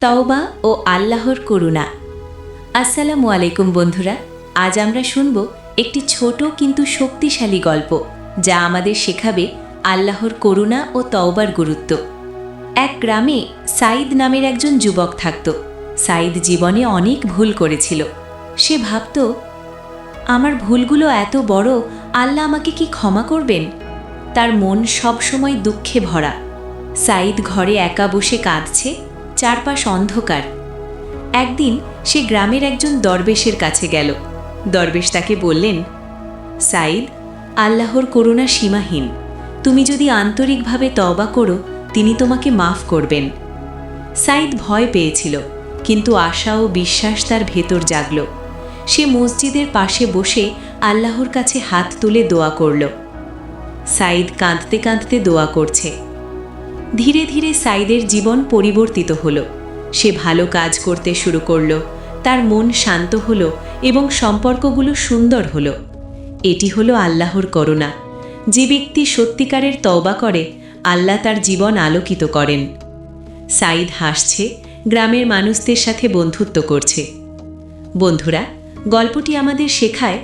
তওবা ও আল্লাহর করুণা। আসসালামু আলাইকুম বন্ধুরা, আজ আমরা শুনব একটি ছোট কিন্তু শক্তিশালী গল্প যা আমাদের শেখাবে আল্লাহর করুণা ও তওবার গুরুত্ব। এক গ্রামে সাইদ নামের একজন যুবক থাকত। সাইদ জীবনে অনেক ভুল করেছিল। সে ভাবত, আমার ভুলগুলো এত বড়, আল্লাহ আমাকে কি ক্ষমা করবেন? তার মন সবসময় দুঃখে ভরা। সাইদ ঘরে একা বসে কাঁদছে, চারপাশ অন্ধকার। একদিন সে গ্রামের একজন দরবেশের কাছে গেল। দরবেশ তাকে বললেন, সাইদ, আল্লাহর করুণা সীমাহীন। তুমি যদি আন্তরিকভাবে তওবা করো, তিনি তোমাকে মাফ করবেন। সাইদ ভয় পেয়েছিল, কিন্তু আশা ও বিশ্বাস তার ভেতর জাগল। সে মসজিদের পাশে বসে আল্লাহর কাছে হাত তুলে দোয়া করল। সাইদ কাঁদতে কাঁদতে দোয়া করছে। ধীরে ধীরে সাইদের জীবন পরিবর্তিত হলো। সে ভালো কাজ করতে শুরু করল, তার মন শান্ত হলো এবং সম্পর্কগুলো সুন্দর হলো। এটি হলো আল্লাহর করুণা। যে ব্যক্তি সত্যিকারের তওবা করে, আল্লাহ তার জীবন আলোকিত করেন। সাইদ হাসছে, গ্রামের মানুষদের সাথে বন্ধুত্ব করছে। বন্ধুরা, গল্পটি আমাদের শেখায়,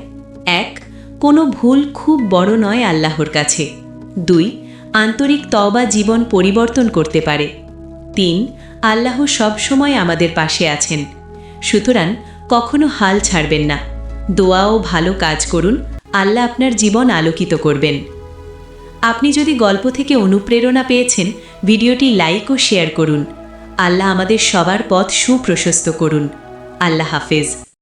১. কোনো ভুল খুব বড় নয় আল্লাহর কাছে। ২. আন্তরিক তওবা জীবন পরিবর্তন করতে পারে। ৩. আল্লাহ সবসময় আমাদের পাশে আছেন। সুতরাং কখনো হাল ছাড়বেন না। দোয়া ও ভালো কাজ করুন, আল্লাহ আপনার জীবন আলোকিত করবেন। আপনি যদি গল্প থেকে অনুপ্রেরণা পেয়েছেন, ভিডিওটি লাইক ও শেয়ার করুন। আল্লাহ আমাদের সবার পথ সুপ্রশস্ত করুন। আল্লাহ হাফেজ।